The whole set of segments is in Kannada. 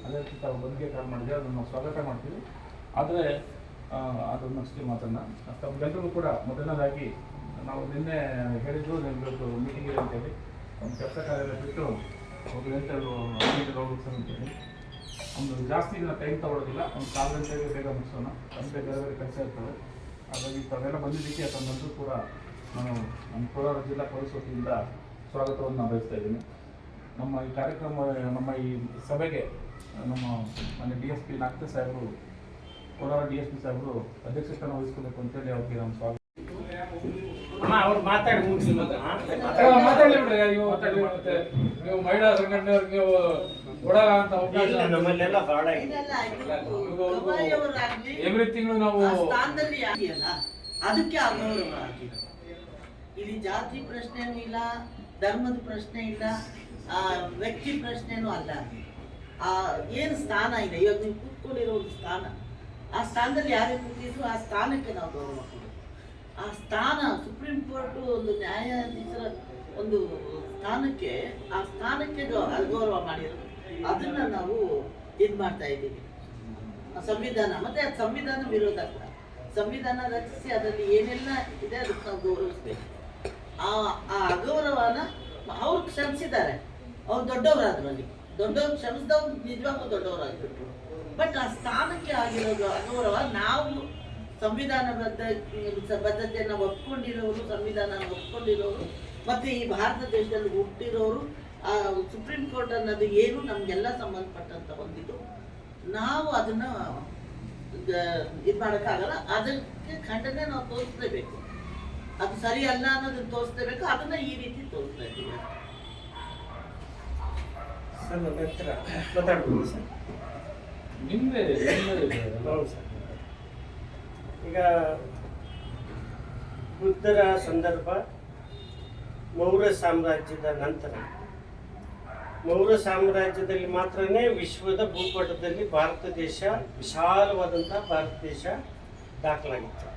ಅದೇ ರೀತಿ ತಾವು ಬಂದಿಗೆ ಕಾಲ್ ಮಾಡಿದ್ರೆ ಅದನ್ನು ಸ್ವಾಗತ ಮಾಡ್ತೀವಿ. ಆದರೆ ಅದು ನೆಕ್ಸ್ಟ್ ಮಾತನ್ನು ತಮ್ಮೆಲ್ಲರಿಗೂ ಕೂಡ ಮೊದಲನೇದಾಗಿ ನಾವು ನಿನ್ನೆ ಹೇಳಿದ್ರು ನಿಮ್ಮದು ಮೀಟಿಂಗ್ ಇದೆ ಅಂತೇಳಿ ಒಂದು ಕೆಲಸ ಕಾರ್ಯ ಬಿಟ್ಟು ಒಂದು ಗಂಟೆಗಳು ಹೋಗ್ಬೇಕು ಅಂತೇಳಿ ಒಂದು ಜಾಸ್ತಿ ದಿನ ಟೈಮ್ ತೊಗೊಳೋದಿಲ್ಲ. ಒಂದು 4 ಗಂಟೆಗೆ ಬೇಗ ಮುಗಿಸೋಣ, ಗಂಟೆ ಬೇರೆ ಬೇರೆ ಕೆಲಸ ಇರ್ತವೆ. ಹಾಗಾಗಿ ತಾವೆಲ್ಲ ಬಂದಿದ್ದಕ್ಕೆ ತಮ್ಮಲ್ಲರೂ ಕೂಡ ನಾನು ನಮ್ಮ ಕೋಲಾರ ಜಿಲ್ಲಾ ಪೊಲೀಸ್ ವತಿಯಿಂದ ಸ್ವಾಗತವನ್ನು ಬಯಸ್ತಾ ಇದ್ದೀನಿ. ನಮ್ಮ ಈ ಕಾರ್ಯಕ್ರಮ, ನಮ್ಮ ಈ ಸಭೆಗೆ ನಮ್ಮ ಮನೆ DSP ನಾಗ್ತೆ ಸಾಹೇಬರು, ಕೋಲಾರ DSP ಸಾಹೇಬರು ಅಧ್ಯಕ್ಷತೆಯನ್ನು ವಹಿಸ್ಕೋಬೇಕು ಅಂತೇಳಿ ಅವ್ರಿಗೆ ನಮ್ಮ ಸ್ವಾಗತ. ಅವ್ರು ಮಾತಾಡಿ ಮುಗಿಸಿ ನೀವು ಮಹಿಳಾ ಸಂಘಟನೆಯವ್ರಿಗೆ ನೀವು ಕೊಡಲ್ಲ ಅಂತ ಅವಕಾಶ ನಮ್ಮಲ್ಲೆಲ್ಲ ಬಾಳ ಎವ್ರಿ ತಿಂಗಳು ನಾವು ಅದಕ್ಕೆ ಅಗೌರವ ಆಗಿದೆ. ಇಲ್ಲಿ ಜಾತಿ ಪ್ರಶ್ನೆನೂ ಇಲ್ಲ, ಧರ್ಮದ ಪ್ರಶ್ನೆ ಇಲ್ಲ, ವ್ಯಕ್ತಿ ಪ್ರಶ್ನೆನೂ ಅಲ್ಲ. ಏನು ಸ್ಥಾನ ಇದೆ, ಇವಾಗ ನೀವು ಕೂತ್ಕೊಂಡಿರೋ ಒಂದು ಸ್ಥಾನ, ಆ ಸ್ಥಾನದಲ್ಲಿ ಯಾರೇ ಕೂತಿದ್ರು ಆ ಸ್ಥಾನಕ್ಕೆ ನಾವು ಗೌರವ ಕೊಡೋದು. ಆ ಸ್ಥಾನ ಸುಪ್ರೀಂ ಕೋರ್ಟ್ ಒಂದು ನ್ಯಾಯಾಧೀಶರ ಒಂದು ಸ್ಥಾನಕ್ಕೆ, ಆ ಸ್ಥಾನಕ್ಕೆ ಗೌರವ ಮಾಡಿರೋದು, ಅದನ್ನ ನಾವು ಇದು ಮಾಡ್ತಾ ಇದ್ದೀವಿ. ಸಂವಿಧಾನ ಮತ್ತೆ ಅದು ಸಂವಿಧಾನ ವಿರೋಧ ಕೂಡ. ಸಂವಿಧಾನ ರಚಿಸಿ ಅದರಲ್ಲಿ ಏನೆಲ್ಲ ಇದೆ ಅದಕ್ಕೆ ನಾವು ಗೌರವಿಸ್ಬೇಕು. ಆ ಅಗೌರವನ ಅವ್ರು ಕ್ಷಮಿಸಿದ್ದಾರೆ, ಅವ್ರು ದೊಡ್ಡವರಾದ್ರು, ಅಲ್ಲಿ ದೊಡ್ಡವ್ರು ಕ್ಷಮಿಸಿದವ್ರು ನಿಜವಾಗ್ಲೂ ದೊಡ್ಡವರಾಗ್ಬಿಟ್ರು. ಬಟ್ ಆ ಸ್ಥಾನಕ್ಕೆ ಆಗಿರೋದು ಅಗೌರವ. ನಾವು ಸಂವಿಧಾನ ಬದ್ಧತೆಯನ್ನು ಒಪ್ಕೊಂಡಿರೋರು, ಸಂವಿಧಾನ ಒಪ್ಕೊಂಡಿರೋರು, ಮತ್ತೆ ಈ ಭಾರತ ದೇಶದಲ್ಲಿ ಹುಟ್ಟಿರೋರು, ಸುಪ್ರೀಂ ಕೋರ್ಟ್ ಅನ್ನೋದು ಏನು ನಮಗೆಲ್ಲ ಸಂಬಂಧಪಟ್ಟಂತ ಒಂದಿದ್ದು. ನಾವು ಅದನ್ನ ಇದು ಮಾಡೋಕ್ಕಾಗಲ್ಲ. ಅದಕ್ಕೆ ಖಂಡನೆ ನಾವು ತೋರಿಸ್ಲೇಬೇಕು. ಅದು ಸರಿ ಅಲ್ಲ ಅನ್ನೋದನ್ನ ತೋರಿಸ್ಲೇಬೇಕು. ಅದನ್ನ ಈ ರೀತಿ ತೋರಿಸ್ತಾ ಇದ್ದೀವಿ. ಸರ್ ನನ್ನ ಹತ್ರ ಮಾತಾಡ್ಬೋದು ಸರ್? ನಿಮ್ದೆ ಹೌದು ಸರ್. ಈಗ ಬುದ್ಧರ ಸಂದರ್ಭ, ಮೌರ್ಯ ಸಾಮ್ರಾಜ್ಯದ ನಂತರ, ಮೌರ್ಯ ಸಾಮ್ರಾಜ್ಯದಲ್ಲಿ ಮಾತ್ರನೇ ವಿಶ್ವದ ಭೂಪಟದಲ್ಲಿ ಭಾರತ ದೇಶ, ವಿಶಾಲವಾದಂಥ ಭಾರತ ದೇಶ ದಾಖಲಾಗಿತ್ತು.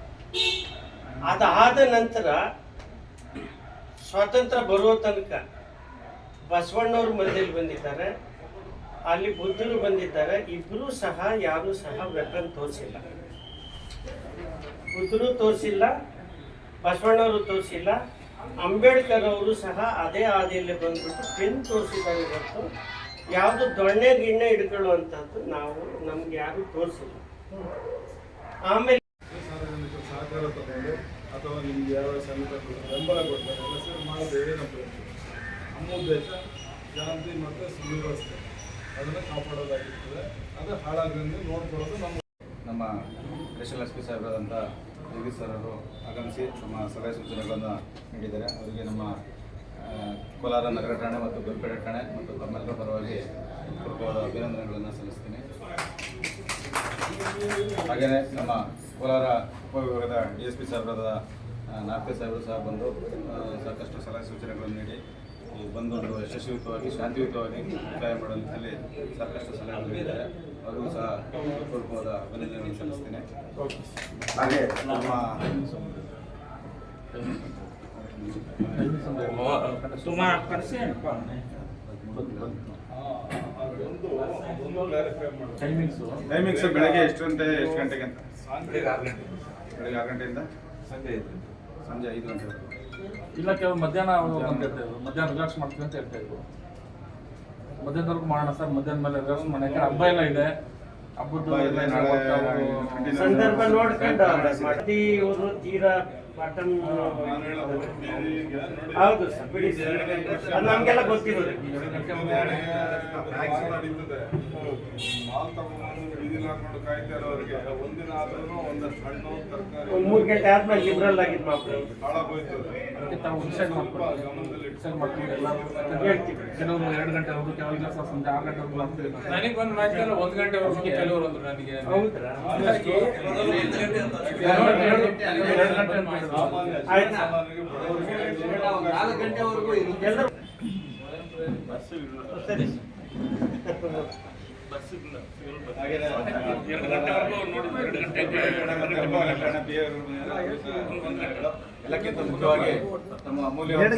ಅದಾದ ನಂತರ ಸ್ವಾತಂತ್ರ್ಯ ಬರುವ ತನಕ ಬಸವಣ್ಣವರು ಮಧ್ಯದಲ್ಲಿ ಬಂದಿದ್ದಾರೆ, ಅಲ್ಲಿ ಬುದ್ಧರು ಬಂದಿದ್ದಾರೆ. ಇಬ್ಬರೂ ಸಹ ಯಾರೂ ಸಹ ವೆಪನ್ ತೋರಿಸಿಲ್ಲ. ಬುದ್ಧರು ತೋರಿಸಿಲ್ಲ, ಬಸವಣ್ಣವರು ತೋರಿಸಿಲ್ಲ, ಅಂಬೇಡ್ಕರ್ ಅವರು ಸಹ ಅದೇ ಹಾದಿಯಲ್ಲಿ ಬಂದ್ಬಿಟ್ಟು ಪೆನ್ ತೋರಿಸಿದ್ದಾರೆ ಹೊರತು ಯಾವುದು ದೊಣ್ಣೆ ಗಿಣ್ಣೆ ಹಿಡ್ಕೊಳ್ಳುವಂಥದ್ದು ನಾವು ನಮ್ಗೆ ಯಾರು ತೋರಿಸಿಲ್ಲ. ಆಮೇಲೆ ಸಹಕಾರ ತಗೊಂಡು ಅಥವಾ ನಿಮ್ಗೆ ಯಾವ ಸಂಘ ಬೆಂಬಲ ಕೊಡ್ತಾರೆ ಎಲ್ಲ ಸೇರಿ ಮಾಡೋದು ಏನಪ್ಪ? ನಮ್ಮ ಉದ್ದೇಶ ಶಾಂತಿ ಮತ್ತು ಸುವ್ಯವಸ್ಥೆ ಅದನ್ನು ಕಾಪಾಡೋದಾಗಿರ್ತದೆ. ಅದು ಹಾಳಾಗದಂಗೆ ನೋಡ್ಕೊಳ್ಳೋದು ನಮ್ಮ ನೇಷನಲ್ SP ಸಾಹೇಬರಾದಂಥ ಜಗದೀಶ್ ಸರ್ ಅವರು ಆಗಮಿಸಿ ನಮ್ಮ ಸಲಹೆ ಸೂಚನೆಗಳನ್ನು ನೀಡಿದ್ದಾರೆ. ಅವರಿಗೆ ನಮ್ಮ ಕೋಲಾರ ನಗರ ಠಾಣೆ ಮತ್ತು ಗುಲ್ಪೇಟೆ ಠಾಣೆ ಮತ್ತು ತಮ್ಮೆಲ್ಲರ ಪರವಾಗಿ ಪೂರ್ವಕವಾದ ಅಭಿನಂದನೆಗಳನ್ನು ಸಲ್ಲಿಸ್ತೀನಿ. ಹಾಗೆಯೇ ನಮ್ಮ ಕೋಲಾರ ಉಪವಿಭಾಗದ DSP ಸಾಹೇಬರಾದ ನಾಗ್ತೆ ಸಾಹೇಬರು ಸಹ ಬಂದು ಸಾಕಷ್ಟು ಸಲಹೆ ಸೂಚನೆಗಳನ್ನು ನೀಡಿ ಬಂದು ಒಂದು ಯಶಸ್ವಿಯುತವಾಗಿ ಶಾಂತಿಯುತವಾಗಿ ಮುಕ್ತಾಯ ಮಾಡೋ ನಿಟ್ಟಿನಲ್ಲಿ ಸಾಕಷ್ಟು ಸಲಹೆಗಳು ನೀಡಿದ್ದಾರೆ. ಅವರಿಗೂ ಸಹ ಪೂರ್ವಕವಾದ ಅಭಿನಂದನೆಗಳನ್ನು ಸಲ್ಲಿಸ್ತೀನಿ. ಹಾಗೆ ನಮ್ಮ ಟೈಮಿಂಗ್ಸ್ ಬೆಳಗ್ಗೆ ಎಷ್ಟು ಗಂಟೆಗೆ ಅಂತ? ಬೆಳಗ್ಗೆ 6 ಗಂಟೆಯಿಂದ ಸಂಜೆ 5 ಗಂಟೆವರೆಗೂ. ಇಲ್ಲ, ಕೆಲವು ಮಧ್ಯಾಹ್ನ ಅಂತ ಹೇಳ್ತಾ ಇದ್ರು, ಮಧ್ಯಾಹ್ನ ರಿಲ್ಯಾಕ್ಸ್ ಮಾಡ್ತೀವಿ ಅಂತ ಹೇಳ್ತಾ ಇದ್ರು. ಮಧ್ಯಾಹ್ನವರೆಗೂ ಮಾಡೋಣ ಸರ್, ಮಧ್ಯಾಹ್ನ ಮೇಲೆ ರಿಲ್ಯಾಕ್ಸ್ ಮಾಡೋಣ. ಯಾಕಂದ್ರೆ ಹಬ್ಬ ಎಲ್ಲ ಇದೆ, ಹಬ್ಬದ್ದು ಸಂದರ್ಭ ನೋಡ್ಕೊಂಡು ಇವರು ತೀರಾ ಪಾಟನ್. ಹೌದು ಸರ್, ಬಿಡಿ ಸರ್, ಅದು ನಮಗೆಲ್ಲ ಗೊತ್ತಿರೋದು. ಕಾಯ್ತಾ ಇರೋರಿಗೆ ಒಂದಿನ ಆದ್ರೂ ಒಂದಷ್ಟು ಹಣ್ಣು ತರಕಾರಿ 3 ಗಂಟೆ ಆದ್ಮೇಲೆ ಲಿಬ್ರಲ್ ಆಗಿದ್ದು ಮಾತ್ರ ಹಾಳಾಗೋಯ್ತದೆ. ಡಿಸೈಡ್ ಮಾಡ್ಕೊಂಡು ಎಲ್ಲ ಹೇಳ್ತೀವಿ. ಕೆಲವರು 2 ಗಂಟೆವರೆಗೂ, ಕೆಲವರಿಗೆ ಸಂಜೆ 6 ಗಂಟೆವರೆಗೂ ಆಗ್ತೀವಿ. ನನಗೆ ಒಂದು ಮ್ಯಾಚ್ 1 ಗಂಟೆವರೆಗೂ, ಕೆಲವರು ಅಂದ್ರು ನನಗೆ. ಹೌದ್ರಾ? ಗಂಟೆವರೆಗೂ ಎಲ್ಲರೂ ಸರಿ. ಎರಡು ಗಂಟೆವರೆಗೂ ನೋಡಿದ್ವಿ, 2 ಗಂಟೆಗೆ ಎಲ್ಲಕ್ಕಿಂತ ಮುಖ್ಯವಾಗಿ ನಮ್ಮ ಅಮೂಲ್ಯವಾದ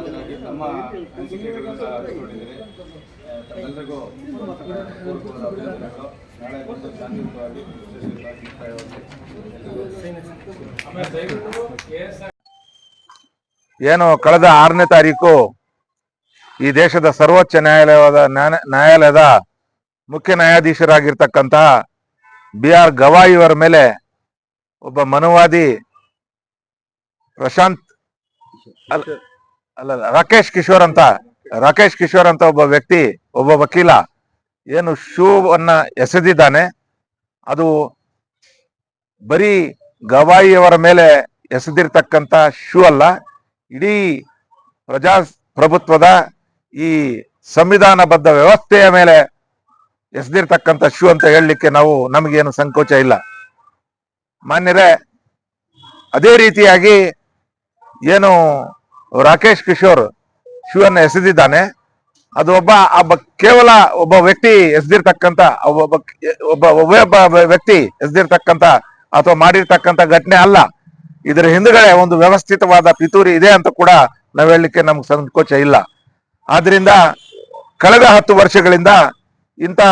ಹಾಜರಾಗಿ ನಮ್ಮ ಅನಿಸಿಕೆಗಳನ್ನು ಹಂಚಿಕೊಂಡಿದ್ದೀರಿ. ತಮ್ಮೆಲ್ಲರಿಗೂ ಪೂರ್ವಕವಾದ ಅಭಿನಂದನೆಗಳು. ನಾಳೆ ಬಂದು ಶಾಂತಿಯುತವಾಗಿ ಏನು ಕಳೆದ 6ನೇ ತಾರೀಕು ಈ ದೇಶದ ಸರ್ವೋಚ್ಚ ನ್ಯಾಯಾಲಯದ ಮುಖ್ಯ ನ್ಯಾಯಾಧೀಶರಾಗಿರ್ತಕ್ಕಂತಹ BR ಗವಾಯಿ ಅವರ ಮೇಲೆ ಒಬ್ಬ ಮನುವಾದಿ ರಾಕೇಶ್ ಕಿಶೋರ್ ಅಂತ ಒಬ್ಬ ವ್ಯಕ್ತಿ, ಒಬ್ಬ ವಕೀಲ ಏನು ಶೂವನ್ನ ಎಸೆದಿದ್ದಾನೆ. ಅದು ಬರೀ ಗವಾಯಿಯವರ ಮೇಲೆ ಎಸೆದಿರ್ತಕ್ಕಂಥ ಶೂ ಅಲ್ಲ, ಇಡೀ ಪ್ರಜಾಪ್ರಭುತ್ವದ ಈ ಸಂವಿಧಾನಬದ್ಧ ವ್ಯವಸ್ಥೆಯ ಮೇಲೆ ಎಸೆದಿರ್ತಕ್ಕಂಥ ಶೂ ಅಂತ ಹೇಳಲಿಕ್ಕೆ ನಮಗೇನು ಸಂಕೋಚ ಇಲ್ಲ. ಮಾನ್ಯರೇ, ಅದೇ ರೀತಿಯಾಗಿ ಏನು ರಾಕೇಶ್ ಕಿಶೋರ್ ಶೂ ಅನ್ನು ಎಸೆದಿದ್ದಾನೆ, ಅದು ಕೇವಲ ಒಬ್ಬ ವ್ಯಕ್ತಿ ಎಸೆದಿರ್ತಕ್ಕಂಥ ಒಬ್ಬ ವ್ಯಕ್ತಿ ಎಸೆದಿರ್ತಕ್ಕಂಥ ಅಥವಾ ಮಾಡಿರ್ತಕ್ಕಂಥ ಘಟನೆ ಅಲ್ಲ. ಇದರ ಹಿಂದುಗಡೆ ಒಂದು ವ್ಯವಸ್ಥಿತವಾದ ಪಿತೂರಿ ಇದೆ ಅಂತ ಕೂಡ ನಾವು ಹೇಳಲಿಕ್ಕೆ ನಮ್ಗೆ ಸಂಕೋಚ ಇಲ್ಲ. ಆದ್ರಿಂದ ಕಳೆದ 10 ವರ್ಷಗಳಿಂದ ಇಂತಹ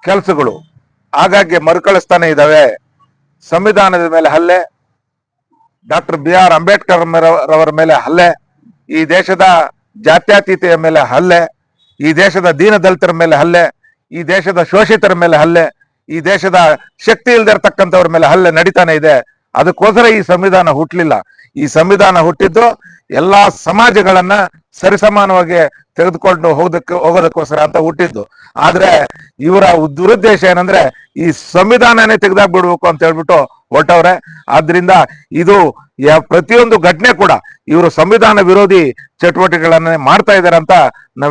ಕೆಲಸಗಳು ಆಗಾಗ್ಗೆ ಮರುಕಳಿಸ್ತಾನೆ ಇದ್ದಾವೆ. ಸಂವಿಧಾನದ ಮೇಲೆ ಹಲ್ಲೆ, ಡಾಕ್ಟರ್ BR ಅಂಬೇಡ್ಕರ್ ರವರ ಮೇಲೆ ಹಲ್ಲೆ, ಈ ದೇಶದ ಜಾತ್ಯತೀತೆಯ ಮೇಲೆ ಹಲ್ಲೆ, ಈ ದೇಶದ ದೀನದಲಿತರ ಮೇಲೆ ಹಲ್ಲೆ, ಈ ದೇಶದ ಶೋಷಿತರ ಮೇಲೆ ಹಲ್ಲೆ, ಈ ದೇಶದ ಶಕ್ತಿ ಇಲ್ದಿರ್ತಕ್ಕಂಥವ್ರ ಮೇಲೆ ಹಲ್ಲೆ ನಡೀತಾನೆ ಇದೆ. ಅದಕ್ಕೋಸ್ಕರ ಈ ಸಂವಿಧಾನ ಹುಟ್ಟಲಿಲ್ಲ. ಈ ಸಂವಿಧಾನ ಹುಟ್ಟಿದ್ದು ಎಲ್ಲಾ ಸಮಾಜಗಳನ್ನ ಸರಿಸಮಾನವಾಗಿ ತೆಗೆದುಕೊಂಡು ಹೋಗೋದಕ್ಕೋಸ್ಕರ ಅಂತ ಹುಟ್ಟಿದ್ದು. ಆದ್ರೆ ಇವರ ದುರುದ್ದೇಶ ಏನಂದ್ರೆ ಈ ಸಂವಿಧಾನನೇ ತೆಗೆದಾಕ್ಬಿಡ್ಬೇಕು ಅಂತ ಹೇಳ್ಬಿಟ್ಟು ಹೊರಟವ್ರೆ. ಆದ್ರಿಂದ ಇದು ಪ್ರತಿಯೊಂದು ಘಟನೆ ಕೂಡ ಇವರು ಸಂವಿಧಾನ ವಿರೋಧಿ ಚಟುವಟಿಕೆಗಳನ್ನೇ ಮಾಡ್ತಾ ಇದ್ದಾರೆ ಅಂತ ನಾವು